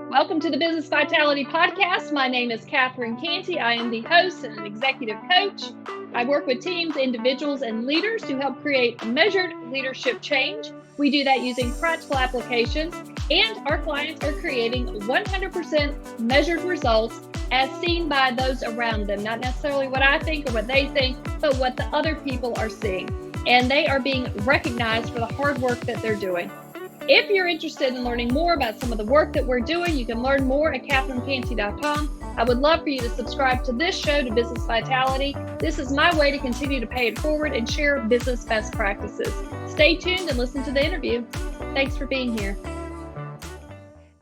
Welcome to the Business Vitality Podcast. My name is Catherine Cantey. I am the host and an executive coach. I work with teams, individuals, and leaders to help create measured leadership change. We do that using practical applications, and our clients are creating 100% measured results as seen by those around them. Not necessarily what I think or what they think, but what the other people are seeing. And they are being recognized for the hard work that they're doing. If you're interested in learning more about some of the work that we're doing, you can learn more at catherinecantey.com. I would love for you to subscribe to this show, to Business Vitality. This is my way to continue to pay it forward and share business best practices. Stay tuned and listen to the interview. Thanks for being here.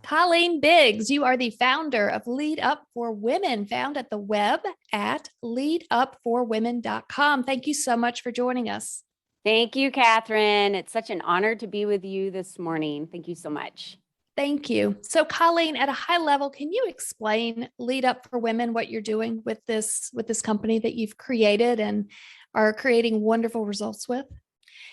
Colleen Biggs, you are the founder of Lead Up for Women, found at the web at leadupforwomen.com. Thank you so much for joining us. Thank you, Catherine. It's such an honor to be with you this morning. Thank you so much. Thank you. So, Colleen, at a high level, can you explain Lead Up for Women, what you're doing with this company that you've created and are creating wonderful results with?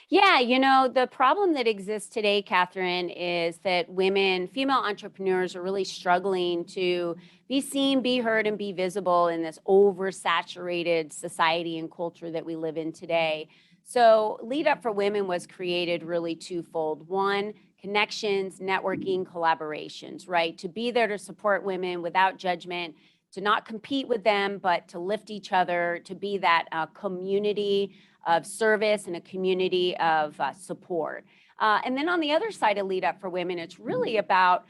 Yeah, the problem that exists today, Catherine, is that female entrepreneurs are really struggling to be seen, be heard, and be visible in this oversaturated society and culture that we live in today. So Lead Up for Women was created really twofold. One, connections, networking, collaborations, right? To be there to support women without judgment, to not compete with them, but to lift each other, to be that community of service and a community of support. And then on the other side of Lead Up for Women, it's really about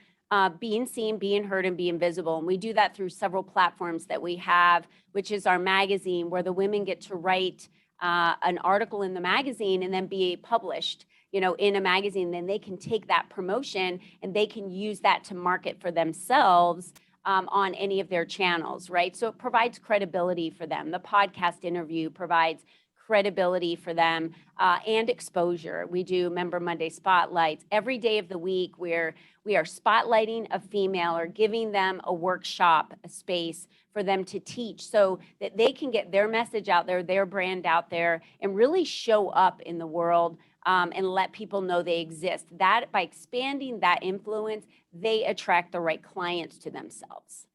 being seen, being heard, and being visible. And we do that through several platforms that we have, which is our magazine, where the women get to write an article in the magazine and then be published, in a magazine. Then they can take that promotion and they can use that to market for themselves on any of their channels, right? So it provides credibility for them. The podcast interview provides credibility for them and exposure. We do Member Monday spotlights every day of the week where we are spotlighting a female or giving them a workshop, a space for them to teach so that they can get their message out there, their brand out there, and really show up in the world and let people know they exist. That by expanding that influence, they attract the right clients to themselves.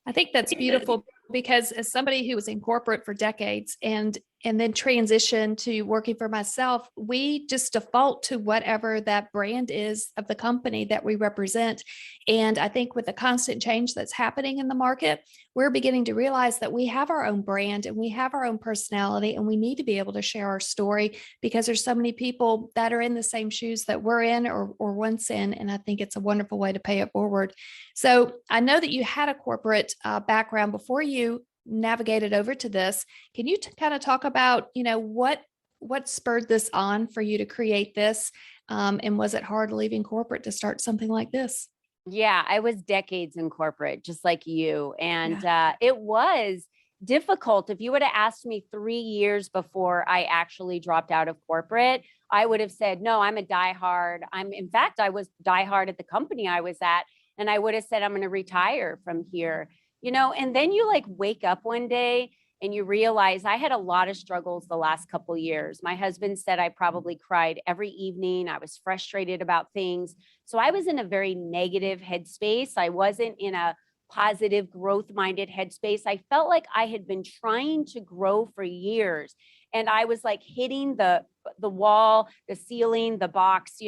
I think that's beautiful because as somebody who was in corporate for decades and then transitioned to working for myself, we just default to whatever that brand is of the company that we represent. And I think with the constant change that's happening in the market, we're beginning to realize that we have our own brand and we have our own personality, and we need to be able to share our story because there's so many people that are in the same shoes that we're in or once in. And I think it's a wonderful way to pay it forward. So I know that you had a corporate background before you navigated over to this. Can you kind of talk about, what spurred this on for you to create this? And was it hard leaving corporate to start something like this? Yeah, I was decades in corporate, just like you. And it was difficult. If you would have asked me 3 years before I actually dropped out of corporate, I would have said, no, I'm a diehard. In fact, I was diehard at the company I was at. And I would have said, I'm going to retire from here. And then you wake up one day and you realize I had a lot of struggles the last couple of years. My husband said I probably cried every evening. I was frustrated about things. So I was in a very negative headspace. I wasn't in a positive, growth-minded headspace. I felt like I had been trying to grow for years. And I was hitting the wall, the ceiling, the box.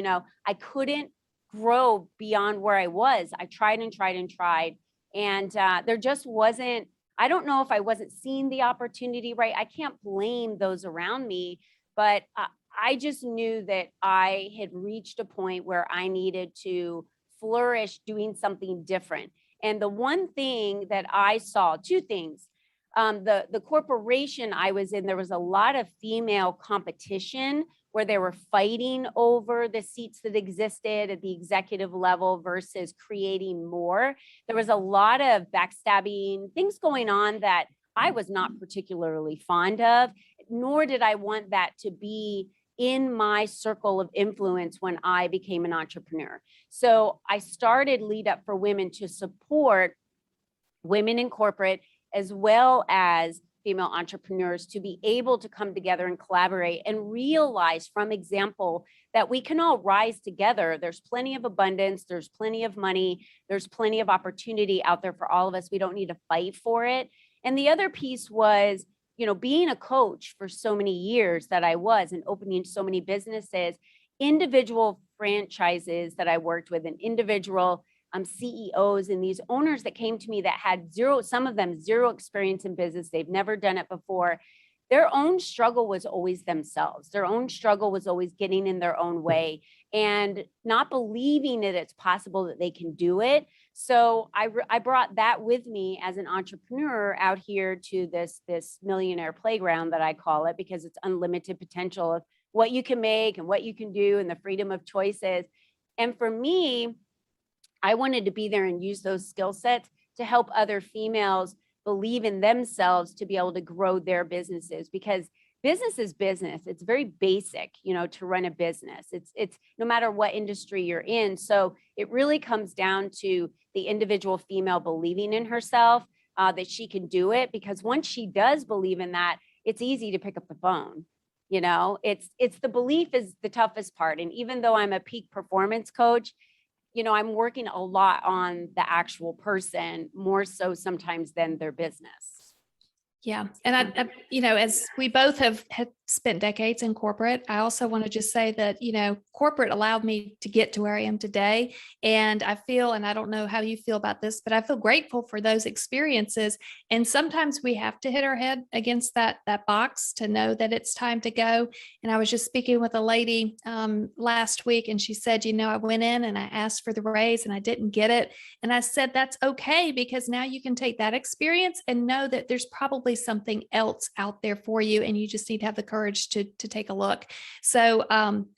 I couldn't grow beyond where I was. I tried and tried and tried. And there just wasn't, I don't know if I wasn't seeing the opportunity right. I can't blame those around me, but I just knew that I had reached a point where I needed to flourish doing something different. And the one thing that I saw, two things, the corporation I was in, there was a lot of female competition where they were fighting over the seats that existed at the executive level versus creating more. There was a lot of backstabbing, things going on that I was not particularly fond of, nor did I want that to be in my circle of influence when I became an entrepreneur. So I started Lead Up for Women to support women in corporate, as well as female entrepreneurs to be able to come together and collaborate and realize from example that we can all rise together. There's plenty of abundance, there's plenty of money, there's plenty of opportunity out there for all of us. We don't need to fight for it. And the other piece was, being a coach for so many years that I was and opening so many businesses, individual franchises that I worked with, and individual CEOs and these owners that came to me that had some of them zero experience in business. They've never done it before. Their own struggle was always themselves. Their own struggle was always getting in their own way and not believing that it's possible that they can do it. So I brought that with me as an entrepreneur out here to this millionaire playground that I call it, because it's unlimited potential of what you can make and what you can do and the freedom of choices. And for me, I wanted to be there and use those skill sets to help other females believe in themselves to be able to grow their businesses, because business is business. It's very basic, to run a business. It's no matter what industry you're in. So it really comes down to the individual female believing in herself, that she can do it, because once she does believe in that, it's easy to pick up the phone. It's the belief is the toughest part. And even though I'm a peak performance coach, I'm working a lot on the actual person, more so sometimes than their business. Yeah. And as we both have spent decades in corporate, I also want to just say that, corporate allowed me to get to where I am today. And I feel, and I don't know how you feel about this, but I feel grateful for those experiences. And sometimes we have to hit our head against that box to know that it's time to go. And I was just speaking with a lady last week, and she said, I went in and I asked for the raise and I didn't get it. And I said, that's okay, because now you can take that experience and know that there's probably something else out there for you. And you just need to have the courage to take a look. So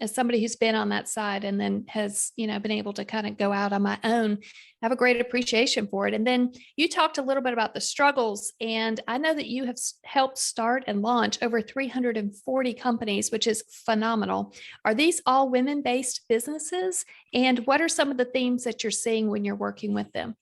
as somebody who's been on that side and then has, been able to kind of go out on my own, I have a great appreciation for it. And then you talked a little bit about the struggles, and I know that you have helped start and launch over 340 companies, which is phenomenal. Are these all women-based businesses? And what are some of the themes that you're seeing when you're working with them?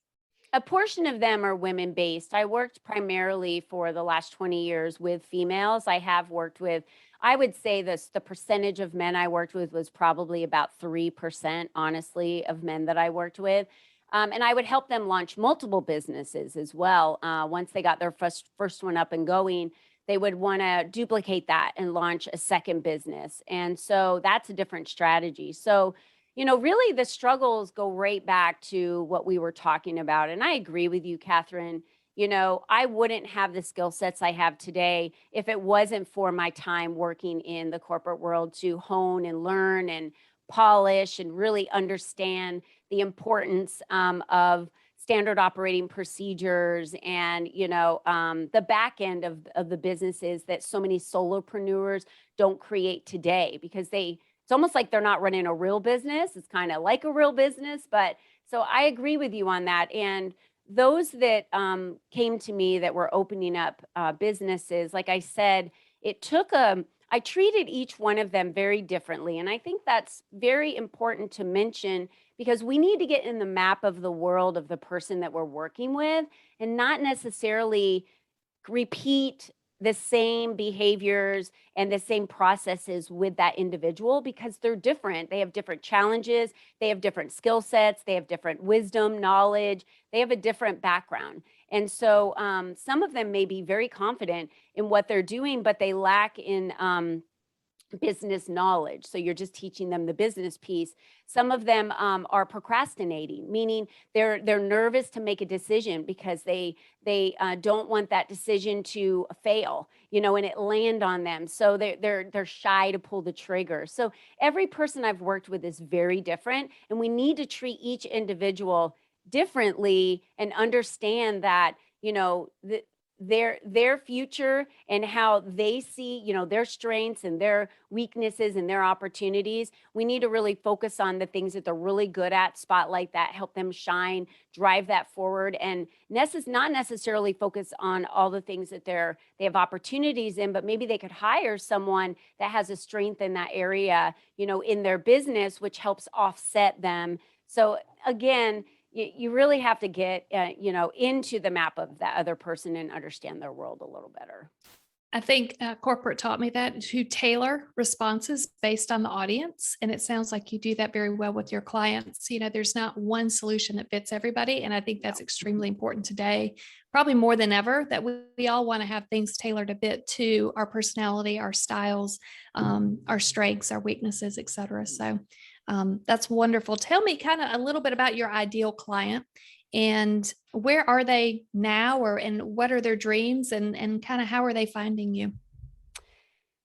A portion of them are women-based. I worked primarily for the last 20 years with females. I have worked with, I would say the percentage of men I worked with was probably about 3%, honestly, of men that I worked with. And I would help them launch multiple businesses as well. Once they got their first one up and going, they would want to duplicate that and launch a second business. And so that's a different strategy. So really the struggles go right back to what we were talking about. And I agree with you, Catherine. I wouldn't have the skill sets I have today if it wasn't for my time working in the corporate world to hone and learn and polish and really understand the importance of standard operating procedures and, the back end of the businesses that so many solopreneurs don't create today, because it's almost like they're not running a real business. It's kind of like a real business. But so I agree with you on that. And those that came to me that were opening up businesses, like I said, I treated each one of them very differently. And I think that's very important to mention, because we need to get in the map of the world of the person that we're working with and not necessarily repeat the same behaviors and the same processes with that individual, because they're different. They have different challenges. They have different skill sets. They have different wisdom, knowledge. They have a different background. And so some of them may be very confident in what they're doing, but they lack in business knowledge. So you're just teaching them the business piece. Some of them are procrastinating, meaning they're nervous to make a decision because they don't want that decision to fail, and it land on them. So they're shy to pull the trigger. So every person I've worked with is very different, and we need to treat each individual differently and understand that, their future and how they see, their strengths and their weaknesses and their opportunities. We need to really focus on the things that they're really good at, spotlight that, help them shine, drive that forward, and not necessarily focus on all the things that they have opportunities in, but maybe they could hire someone that has a strength in that area, in their business, which helps offset them. So again, you really have to get, into the map of that other person and understand their world a little better. I think corporate taught me that to tailor responses based on the audience. And it sounds like you do that very well with your clients. There's not one solution that fits everybody. And I think that's extremely important today, probably more than ever, that we all want to have things tailored a bit to our personality, our styles, our strengths, our weaknesses, et cetera. So that's wonderful. Tell me kind of a little bit about your ideal client. And where are they now, and what are their dreams, and kind of how are they finding you?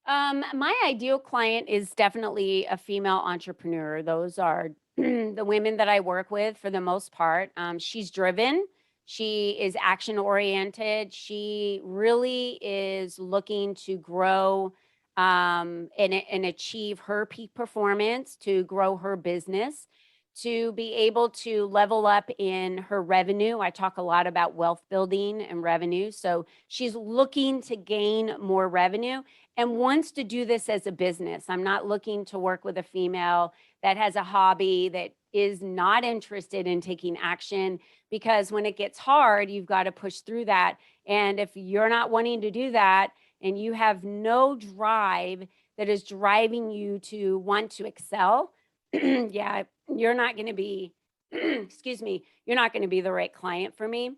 My ideal client is definitely a female entrepreneur. Those are the women that I work with for the most part. She's driven. She is action oriented. She really is looking to grow and achieve her peak performance, to grow her business, to be able to level up in her revenue. I talk a lot about wealth building and revenue. So she's looking to gain more revenue and wants to do this as a business. I'm not looking to work with a female that has a hobby, that is not interested in taking action, because when it gets hard, you've got to push through that. And if you're not wanting to do that, and you have no drive that is driving you to want to excel, yeah, you're not going to be, excuse me, you're not going to be the right client for me.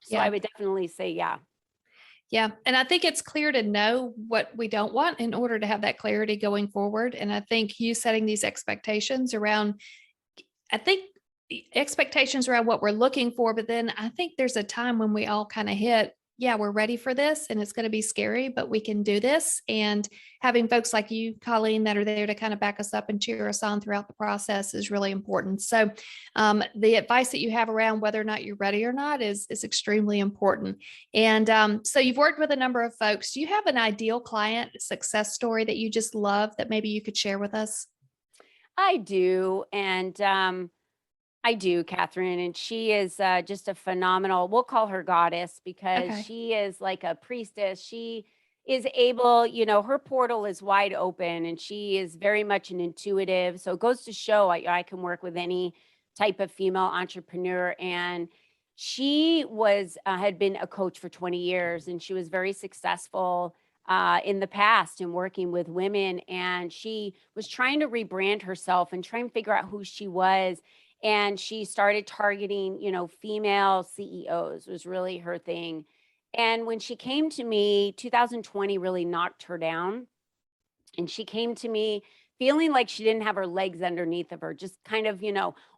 So I would definitely say, yeah. Yeah. And I think it's clear to know what we don't want in order to have that clarity going forward. And I think you setting these expectations around, expectations around what we're looking for, but then I think there's a time when we all kind of hit, yeah, we're ready for this, and it's going to be scary, but we can do this. And having folks like you, Colleen, that are there to kind of back us up and cheer us on throughout the process is really important. So the advice that you have around whether or not you're ready or not is extremely important. And so you've worked with a number of folks. Do you have an ideal client success story that you just love that maybe you could share with us? I do. And I do, Catherine, and she is just a phenomenal, we'll call her goddess, because Okay. she is like a priestess. She is able, her portal is wide open, and she is very much an intuitive. So it goes to show I can work with any type of female entrepreneur. And she had been a coach for 20 years, and she was very successful in the past in working with women. And she was trying to rebrand herself and try and figure out who she was. And she started targeting, female CEOs was really her thing. And when she came to me, 2020 really knocked her down. And she came to me feeling like she didn't have her legs underneath of her, just kind of,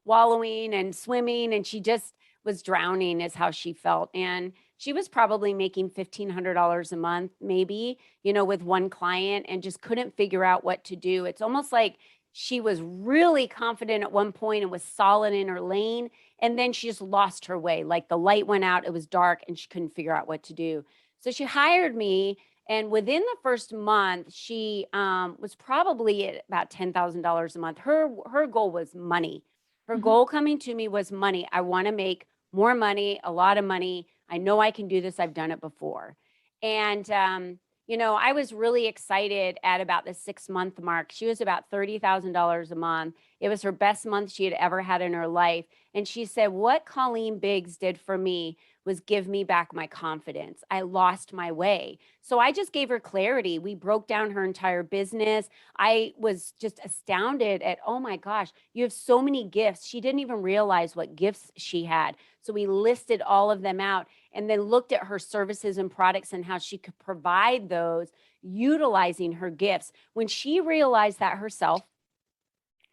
wallowing and swimming. And she just was drowning, is how she felt. And she was probably making $1,500 a month, maybe, with one client, and just couldn't figure out what to do. It's almost like she was really confident at one point and was solid in her lane. And then she just lost her way. Like the light went out, it was dark, and she couldn't figure out what to do. So she hired me. And within the first month, she was probably at about $10,000 a month. Her goal was money. Her goal coming to me was money. I want to make more money, a lot of money. I know I can do this. I've done it before. And I was really excited at about the 6-month mark. She was about $30,000 a month. It was her best month she had ever had in her life. And she said, what Colleen Biggs did for me was give me back my confidence. I lost my way. So I just gave her clarity. We broke down her entire business. I was just astounded at, oh my gosh, you have so many gifts. She didn't even realize what gifts she had. So we listed all of them out and then looked at her services and products and how she could provide those utilizing her gifts. When she realized that herself,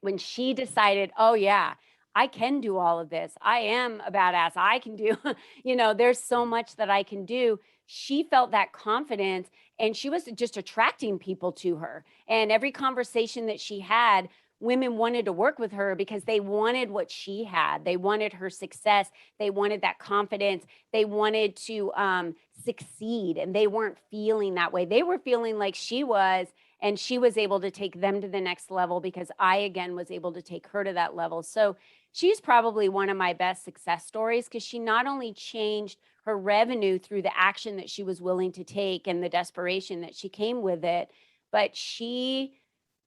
when she decided, oh yeah, I can do all of this. I am a badass. I can do, there's so much that I can do. She felt that confidence, and she was just attracting people to her. And every conversation that she had, women wanted to work with her because they wanted what she had. They wanted her success. They wanted that confidence. They wanted to succeed, and they weren't feeling that way. They were feeling like she was, and she was able to take them to the next level because I, again, was able to take her to that level. So she's probably one of my best success stories, because she not only changed her revenue through the action that she was willing to take and the desperation that she came with it, but she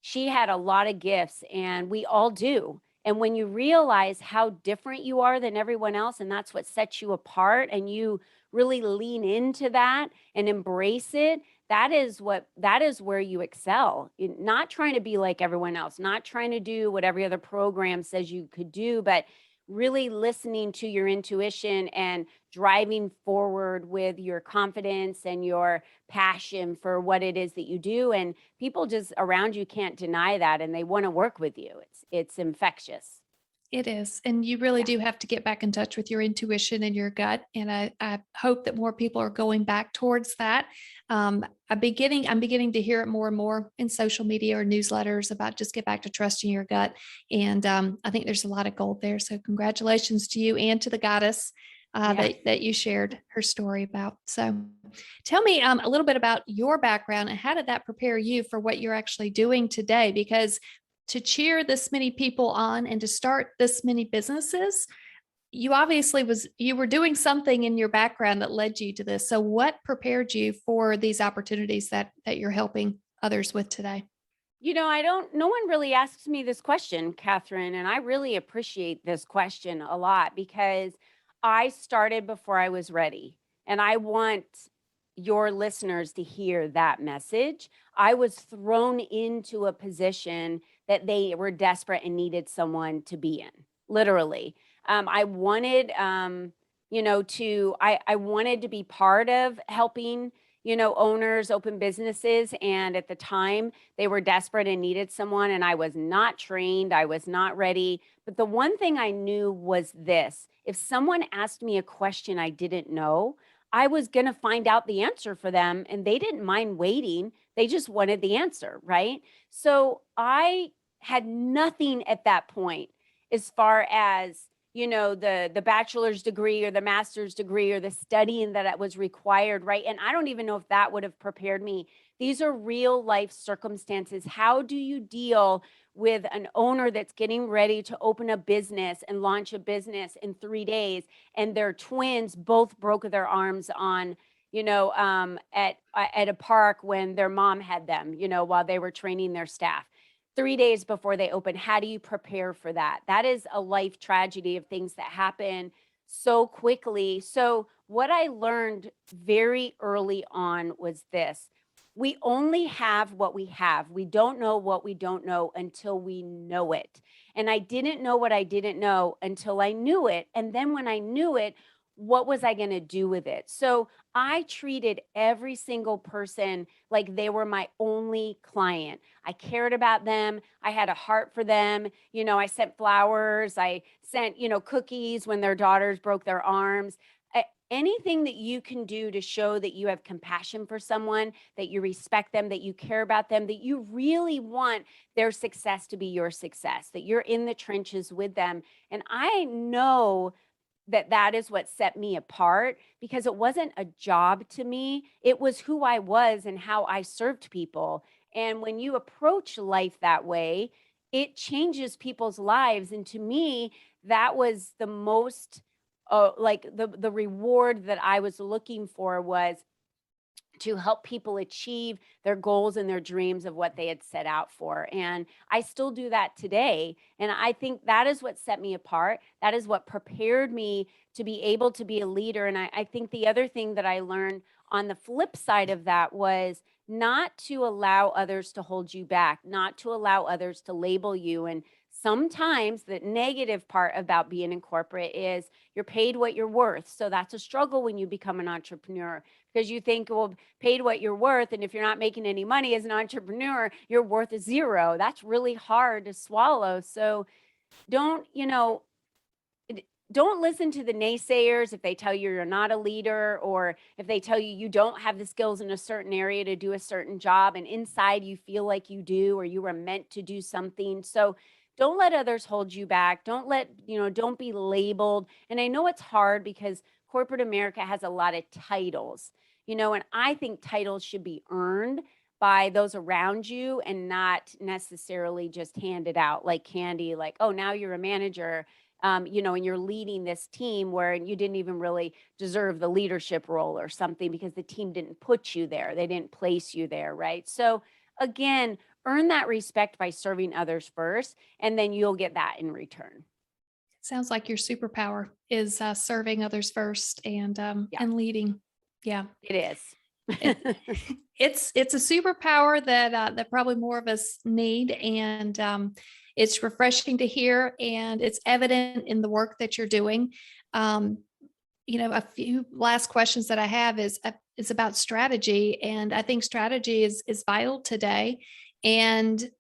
had a lot of gifts, and we all do. And when you realize how different you are than everyone else, and that's what sets you apart, and you really lean into that and embrace it, that is where you excel. Not trying to be like everyone else, not trying to do what every other program says you could do, but really listening to your intuition and driving forward with your confidence and your passion for what it is that you do. And people just around you can't deny that, and they want to work with you. It's infectious. It is. And you really Yeah. do have to get back in touch with your intuition and your gut. And I hope that more people are going back towards that. I'm beginning to hear it more and more in social media or newsletters about just get back to trusting your gut. And I think there's a lot of gold there. So congratulations to you and to the goddess Yeah. that you shared her story about. So tell me a little bit about your background and how did that prepare you for what you're actually doing today? Because to cheer this many people on and to start this many businesses, you were doing something in your background that led you to this. So what prepared you for these opportunities that you're helping others with today? No one really asks me this question, Catherine, and I really appreciate this question a lot because I started before I was ready. And I want your listeners to hear that message. I was thrown into a position that they were desperate and needed someone to be in, literally. I wanted, I wanted to be part of helping, owners open businesses. And at the time, they were desperate and needed someone, and I was not trained. I was not ready. But the one thing I knew was this: if someone asked me a question I didn't know, I was going to find out the answer for them, and they didn't mind waiting. They just wanted the answer, right? So I had nothing at that point as far as the bachelor's degree or the master's degree or the studying that was required, right? And I don't even know if that would have prepared me. These are real life circumstances. How do you deal with an owner that's getting ready to open a business and launch a business in 3 days, and their twins both broke their arms on at a park when their mom had them, while they were training their staff 3 days before they open? How do you prepare for that? That is a life tragedy of things that happen so quickly. So what I learned very early on was this: we only have what we have. We don't know what we don't know until we know it. And I didn't know what I didn't know until I knew it. And then when I knew it, what was I going to do with it? So I treated every single person like they were my only client. I cared about them. I had a heart for them. I sent flowers. I sent, cookies when their daughters broke their arms. Anything that you can do to show that you have compassion for someone, that you respect them, that you care about them, that you really want their success to be your success, that you're in the trenches with them. And I know that is what set me apart, because it wasn't a job to me. It was who I was and how I served people. And when you approach life that way, it changes people's lives. And to me, that was the most like the reward that I was looking for, was to help people achieve their goals and their dreams of what they had set out for. And I still do that today. And I think that is what set me apart. That is what prepared me to be able to be a leader. And I think the other thing that I learned on the flip side of that was not to allow others to hold you back, not to allow others to label you. And sometimes the negative part about being in corporate is you're paid what you're worth. So that's a struggle when you become an entrepreneur, because you think, well, paid what you're worth, and if you're not making any money as an entrepreneur, your worth is zero. That's really hard to swallow. So don't, don't listen to the naysayers if they tell you you're not a leader, or if they tell you you don't have the skills in a certain area to do a certain job, and inside you feel like you do, or you were meant to do something. So don't let others hold you back. Don't be labeled. And I know it's hard because corporate America has a lot of titles, and I think titles should be earned by those around you and not necessarily just handed out like candy, like, oh, now you're a manager, and you're leading this team where you didn't even really deserve the leadership role or something because the team didn't put you there. They didn't place you there, right? So again, earn that respect by serving others first, and then you'll get that in return. Sounds like your superpower is serving others first and leading. Yeah, It is. It- it's a superpower that probably more of us need, and it's refreshing to hear, and it's evident in the work that you're doing. Um, a few last questions that I have is about strategy, and I think strategy is vital today. And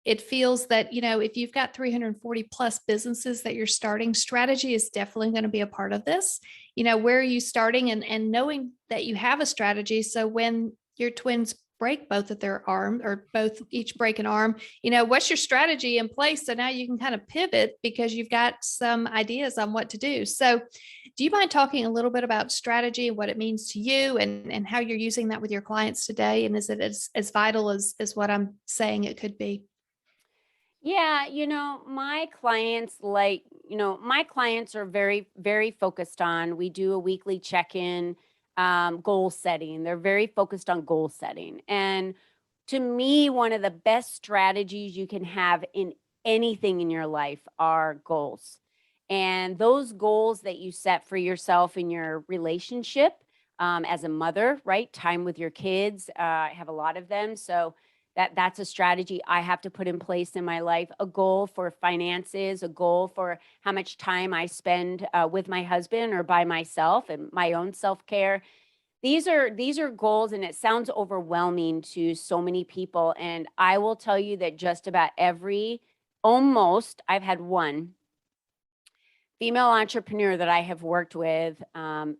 it feels that, if you've got 340 plus businesses that you're starting, strategy is definitely going to be a part of this. Where are you starting, and knowing that you have a strategy. So when your twins break both of their arm, or both each break an arm, what's your strategy in place? So now you can kind of pivot because you've got some ideas on what to do. So do you mind talking a little bit about strategy and what it means to you, and how you're using that with your clients today? And is it as vital as what I'm saying it could be? Yeah, my clients are very, very focused on, we do a weekly check-in, goal setting. They're very focused on goal setting. And to me, one of the best strategies you can have in anything in your life are goals. And those goals that you set for yourself in your relationship, as a mother, right? Time with your kids. I have a lot of them. So that's a strategy I have to put in place in my life. A goal for finances, a goal for how much time I spend with my husband or by myself, and my own self-care. These are goals, and it sounds overwhelming to so many people. And I will tell you that just about almost, I've had one female entrepreneur that I have worked with,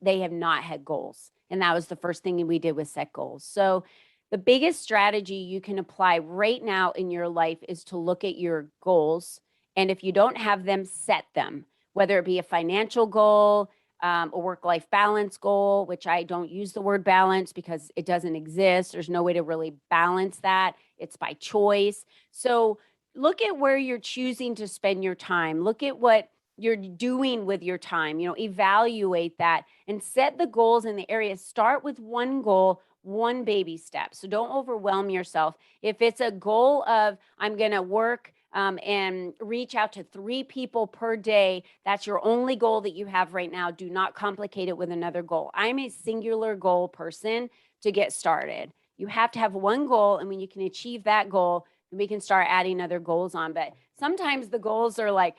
they have not had goals. And that was the first thing we did, was set goals. So the biggest strategy you can apply right now in your life is to look at your goals. And if you don't have them, set them, whether it be a financial goal, a work-life balance goal, which I don't use the word balance because it doesn't exist. There's no way to really balance that. It's by choice. So look at where you're choosing to spend your time. Look at what you're doing with your time, evaluate that and set the goals in the area. Start with one goal, one baby step. So don't overwhelm yourself. If it's a goal of, I'm going to work and reach out to 3 people per day, that's your only goal that you have right now. Do not complicate it with another goal. I'm a singular goal person to get started. You have to have one goal, and when you can achieve that goal, then we can start adding other goals on. But sometimes the goals are like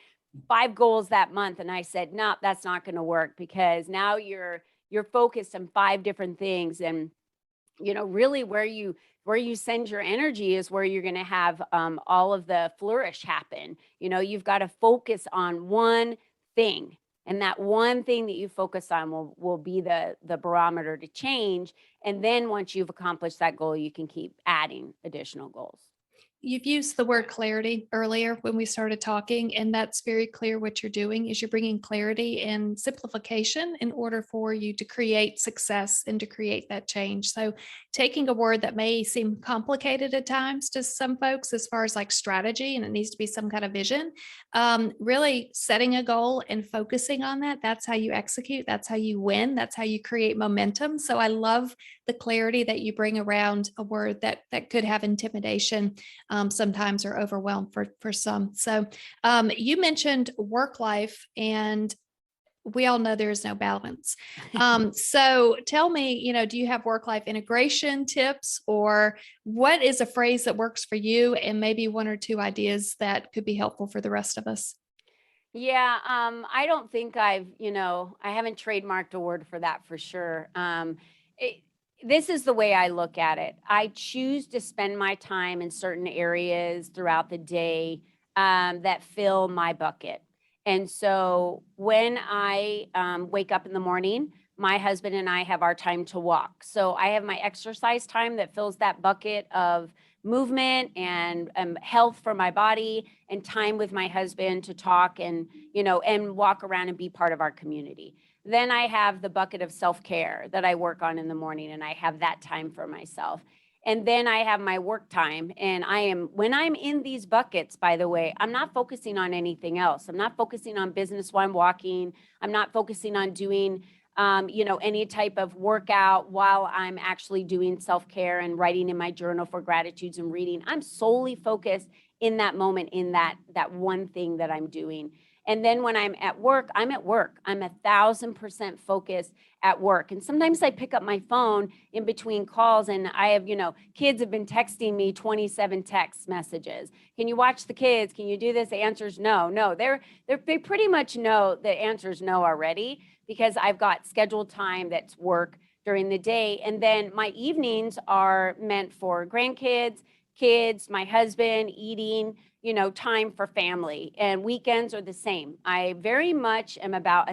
5 goals that month, and I said, no, that's not going to work, because now you're focused on 5 different things. And really where you send your energy is where you're going to have all of the flourish happen. You've got to focus on one thing, and that one thing that you focus on will be the barometer to change. And then once you've accomplished that goal, you can keep adding additional goals. You've used the word clarity earlier when we started talking, and that's very clear. What you're doing is you're bringing clarity and simplification in order for you to create success and to create that change. So taking a word that may seem complicated at times to some folks, as far as like strategy, and it needs to be some kind of vision, really setting a goal and focusing on that. That's how you execute. That's how you win. That's how you create momentum. So I love the clarity that you bring around a word that could have intimidation sometimes, or overwhelm for some. So you mentioned work life, and we all know there is no balance. So tell me, do you have work-life integration tips, or what is a phrase that works for you, and maybe 1 or 2 ideas that could be helpful for the rest of us? Yeah, I don't think I haven't trademarked a word for that for sure. This is the way I look at it. I choose to spend my time in certain areas throughout the day that fill my bucket. And so when I wake up in the morning, my husband and I have our time to walk. So I have my exercise time that fills that bucket of movement and health for my body, and time with my husband to talk and walk around and be part of our community. Then I have the bucket of self-care that I work on in the morning, and I have that time for myself. And then I have my work time, and when I'm in these buckets, by the way, I'm not focusing on anything else. I'm not focusing on business while I'm walking. I'm not focusing on doing any type of workout while I'm actually doing self-care and writing in my journal for gratitudes and reading. I'm solely focused in that moment, in that one thing that I'm doing. And then when I'm at work, I'm at work. I'm 1,000% focused at work. And sometimes I pick up my phone in between calls and I have, kids have been texting me 27 text messages. Can you watch the kids? Can you do this? The answer is no. They pretty much know the answer is no already, because I've got scheduled time that's work during the day. And then my evenings are meant for grandkids, kids, my husband, eating, time for family, and weekends are the same. I very much am about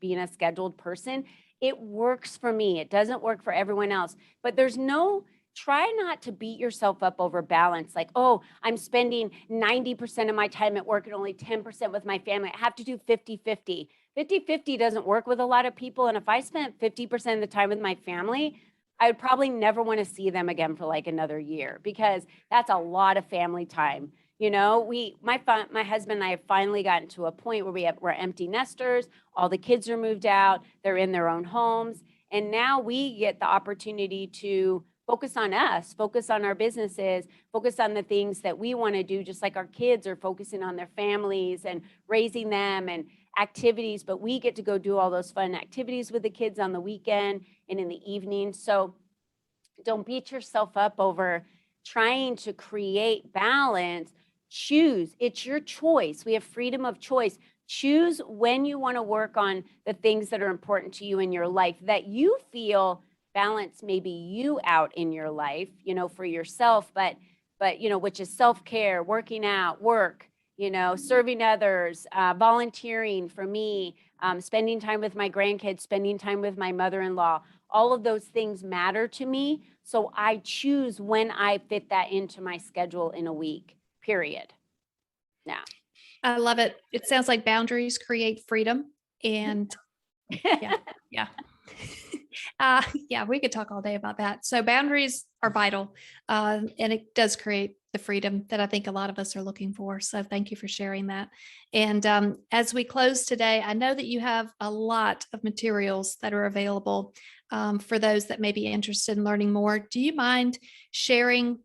being a scheduled person. It works for me. It doesn't work for everyone else, but try not to beat yourself up over balance. Like, oh, I'm spending 90% of my time at work and only 10% with my family. I have to do 50-50. 50-50 doesn't work with a lot of people. And if I spent 50% of the time with my family, I would probably never want to see them again for like another year, because that's a lot of family time. My husband and I have finally gotten to a point where we're empty nesters. All the kids are moved out. They're in their own homes. And now we get the opportunity to focus on us, focus on our businesses, focus on the things that we want to do, just like our kids are focusing on their families and raising them and activities. But we get to go do all those fun activities with the kids on the weekend and in the evening. So don't beat yourself up over trying to create balance. Choose. It's your choice. We have freedom of choice. Choose when you want to work on the things that are important to you in your life, that you feel balance maybe you out in your life, for yourself, but which is self-care, working out, work, serving others, volunteering for me, spending time with my grandkids, spending time with my mother-in-law. All of those things matter to me. So I choose when I fit that into my schedule in a week, period. Now, I love it. It sounds like boundaries create freedom. And yeah. We could talk all day about that. So boundaries are vital, and it does create the freedom that I think a lot of us are looking for. So thank you for sharing that. And as we close today, I know that you have a lot of materials that are available for those that may be interested in learning more. Do you mind sharing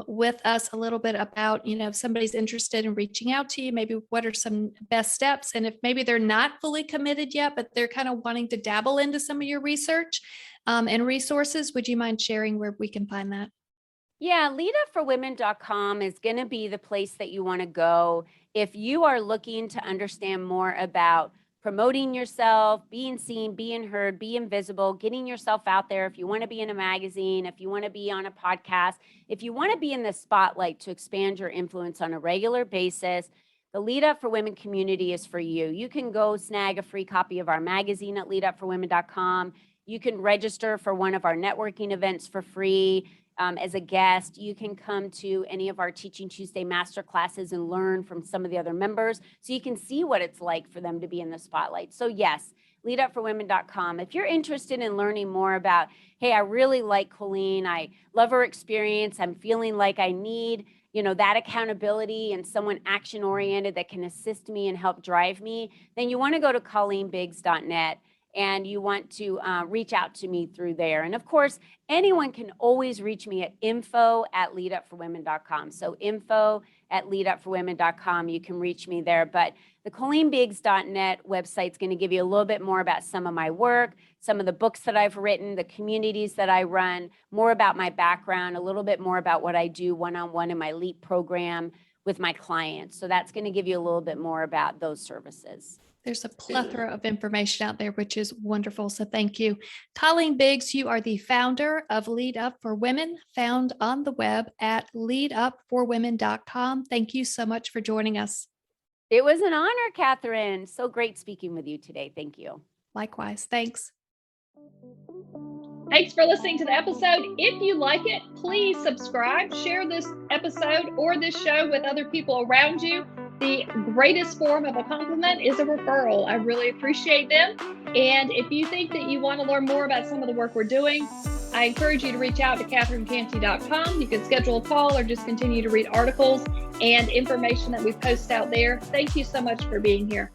with us a little bit about, if somebody's interested in reaching out to you, maybe what are some best steps? And if maybe they're not fully committed yet, but they're kind of wanting to dabble into some of your research and resources, would you mind sharing where we can find that? Yeah, leadupforwomen.com is going to be the place that you want to go if you are looking to understand more about promoting yourself, being seen, being heard, being visible, getting yourself out there. If you want to be in a magazine, if you want to be on a podcast, if you want to be in the spotlight to expand your influence on a regular basis, the Lead Up for Women community is for you. You can go snag a free copy of our magazine at leadupforwomen.com. You can register for one of our networking events for free. As a guest, you can come to any of our Teaching Tuesday master classes and learn from some of the other members, so you can see what it's like for them to be in the spotlight. So yes, leadupforwomen.com. If you're interested in learning more about, hey, I really like Colleen, I love her experience, I'm feeling like I need, that accountability and someone action-oriented that can assist me and help drive me, then you want to go to ColleenBiggs.net. And you want to reach out to me through there. And of course, anyone can always reach me at info@leadupforwomen.com. So info@leadupforwomen.com, you can reach me there. But the ColleenBiggs.net website is going to give you a little bit more about some of my work, some of the books that I've written, the communities that I run, more about my background, a little bit more about what I do one-on-one in my LEAP program with my clients. So that's going to give you a little bit more about those services. There's a plethora of information out there, which is wonderful. So thank you. Colleen Biggs, you are the founder of Lead Up for Women, found on the web at leadupforwomen.com. Thank you so much for joining us. It was an honor, Catherine. So great speaking with you today. Thank you. Likewise. Thanks. Thanks for listening to the episode. If you like it, please subscribe, share this episode or this show with other people around you. The greatest form of a compliment is a referral. I really appreciate them. And if you think that you want to learn more about some of the work we're doing, I encourage you to reach out to catherinecantey.com. You can schedule a call or just continue to read articles and information that we post out there. Thank you so much for being here.